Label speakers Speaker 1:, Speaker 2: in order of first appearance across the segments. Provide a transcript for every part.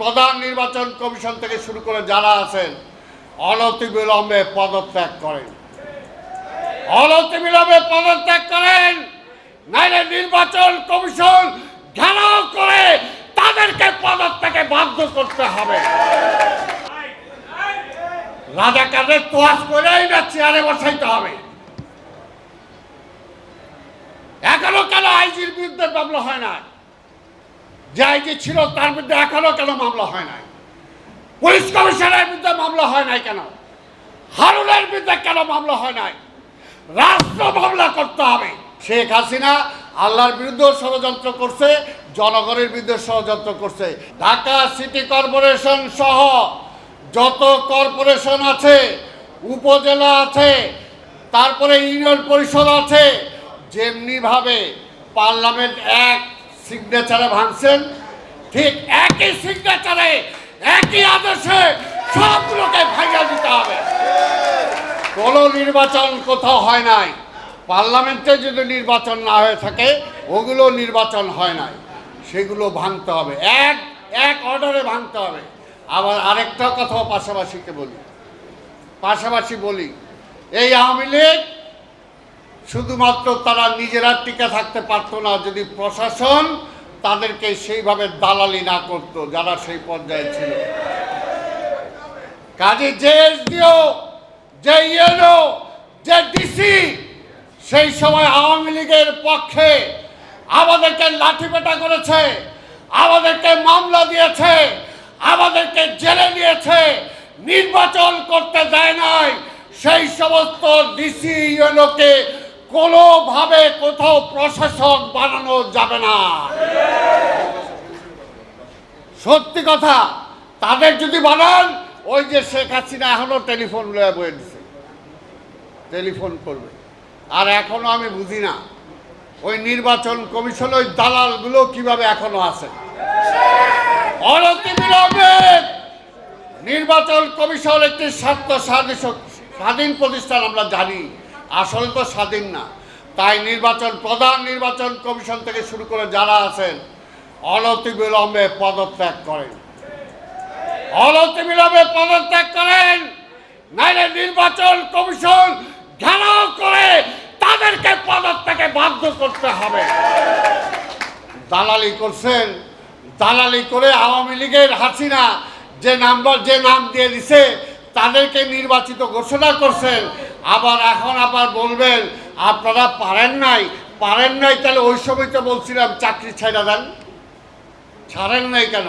Speaker 1: প্রধান নির্বাচন কমিশন থেকে শুরু করে যারা আছেন অনতিবিলম্বে পদত্যাগ করেন, অনতিবিলম্বে পদত্যাগ করেন, নাইলে নির্বাচন কমিশন ঘেরাও করে তাদেরকে পদত্যাগে বাধ্য করতে হবে। রাজাকারদের তোয়াজ করেই না চেয়ারে বসাইতে হবে। এখনো কেন আইজির বিরুদ্ধে মামলা হয় না? যে আইজি ছিল তার বিরুদ্ধে এখনো কেন মামলা হয় নাই? পুলিশ কমিশনারের বিরুদ্ধে মামলা হয় নাই কেন? হারুনের বিরুদ্ধে কেন মামলা হয় নাই? রাষ্ট্র মামলা করতে হবে। শেখ হাসিনা আল্লাহর বিরুদ্ধে ষড়যন্ত্র করছে, জনগণের বিরুদ্ধে ষড়যন্ত্র করছে। ঢাকা সিটি কর্পোরেশন সহ যত কর্পোরেশন আছে, উপজেলা আছে, তারপরে ইউনিয়ন পরিষদ আছে, যেমনিভাবে পার্লামেন্ট এক সিগনেচারে ভাঙছেন, ঠিক একই সিগনেচারে একই আদেশে সবগুলোকে ভাঙা দিতে হবে। কোনো নির্বাচন কোথাও হয় নাই, পার্লামেন্টে যদি নির্বাচন না হয়ে থাকে ওগুলো নির্বাচন হয় নাই, সেগুলো ভাঙতে হবে, এক এক অর্ডারে ভাঙতে হবে। আবার আরেকটা কথাও পাশাপাশি বলি, এই আওয়ামী লীগ শুধুমাত্র তারা নিজেরা টিকে থাকতে পারতো না যদি প্রশাসন তাদেরকে সেইভাবে দালালি না করতো যারা সেই পর্যায়ে ছিল। কাজে যে এসডিও, যে ইএনও, যে ডিসি সেই সময় আওয়ামী লীগের পক্ষে আমাদেরকে লাঠিপেটা করেছে, আমাদেরকে মামলা দিয়েছে, আমাদেরকে জেলে নিয়েছে, নির্বাচন করতে দেয় নাই। সেই সমস্ত ডিসি ইউএনওকে কোনোভাবে কোথাও প্রশাসক বানানো যাবে না। সত্যি কথা, তাদের যদি বানান, ওই যে শেখ হাসিনা এখনো টেলিফোন বয়ে দিছে, টেলিফোন করবে। আর এখনো আমি বুঝি না ওই নির্বাচন কমিশন ওই দালালগুলো কিভাবে এখনো আছে। অনতিবিলম্বে নির্বাচন কমিশন একটি স্বাধীন প্রতিষ্ঠান, আমরা জানি আসলে তো স্বাধীন না। তাই প্রধান নির্বাচন কমিশন থেকে শুরু করে যারা আছেন অনতিবিলম্বে পদত্যাগ করেন, অনতিবিলম্বে পদত্যাগ করেন, নাইলে নির্বাচন কমিশন ঘেরাও করে তাদেরকে পদত্যাগে বাধ্য করতে হবে। দালালি করছেন, দালালি করে আওয়ামী লীগের হাসিনা যে নাম দিয়ে দিছে তাদেরকে নির্বাচিত ঘোষণা করছেন। এখন আবার বলবেন আপনারা পারেন নাই। তাহলে ওই সময় তো বলছিলাম চাকরি ছেড়ে দেন, ছাড়েন নাই কেন?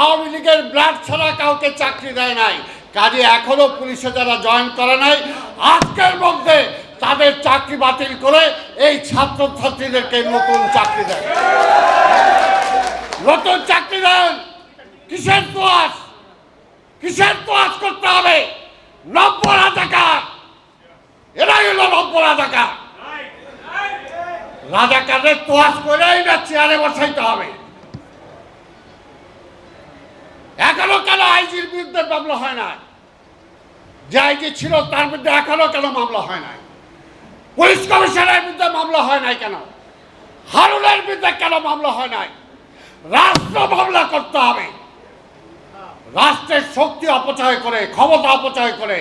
Speaker 1: আওয়ামী লীগের ব্লাড ছাড়া কাউকে চাকরি দেয় নাই। কাজে এখনো পুলিশে যারা জয়েন করে নাই, আজকের মধ্যে তাদের চাকরি বাতিল করে এই ছাত্রছাত্রীদেরকে নতুন চাকরি দেন, নতুন চাকরি দেন। কিসের তোয়াজ করতে হবে? 90 রাজাকার, এরাই হলো 90 রাজাকার। রাজাকারদের তোয়াজ করেই না চেয়ারে বসাইতে হবে। এখনো কেন আইজির বিরুদ্ধে মামলা হয় না? যে আইজি ছিল তার বিরুদ্ধে এখনো কেন মামলা হয় নাই? পুলিশ কমিশনারের বিরুদ্ধে মামলা হয় নাই কেন? হারুনের বিরুদ্ধে কেন মামলা হয় নাই? রাষ্ট্র মামলা করতে হবে। রাষ্ট্রের শক্তি অপচয় করে, ক্ষমতা অপচয় করে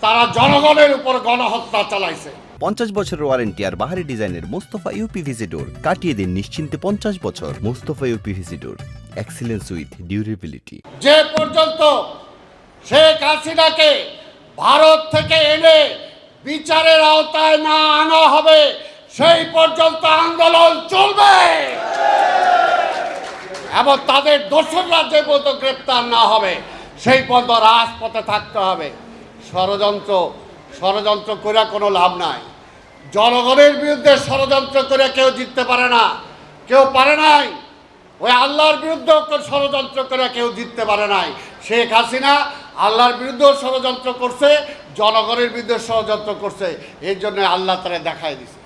Speaker 1: তারা জনগণের উপর গণহত্যা চালাইছে।
Speaker 2: 50 বছরের ওয়ারেন্টি আর বাহারি ডিজাইনের মুস্তফা ইউপিভিসি ডোর, কাটিয়ে দিন নিশ্চিন্তে 50 বছর। Mustafa uPVC door, excellence with durability.
Speaker 1: যে পর্যন্ত শেখ হাসিনাকে ভারত থেকে এনে বিচারের আওতায় না আনা হবে সেই পর্যন্ত আন্দোলন চলবে এবং তাদের দোষররা যে পর্যন্ত গ্রেপ্তার না হবে সেই পর্যন্ত রাজপথে থাকতে হবে। ষড়যন্ত্র করে কোনো লাভ নাই। জনগণের বিরুদ্ধে ষড়যন্ত্র করে কেউ জিততে পারে না, কেউ পারে নাই। ওই আল্লাহর বিরুদ্ধে ষড়যন্ত্র করে কেউ জিততে পারে নাই। শেখ হাসিনা আল্লাহর বিরুদ্ধেও ষড়যন্ত্র করছে, জনগণের বিরুদ্ধে ষড়যন্ত্র করছে। এই জন্য আল্লাহ তারা দেখায় দিছে।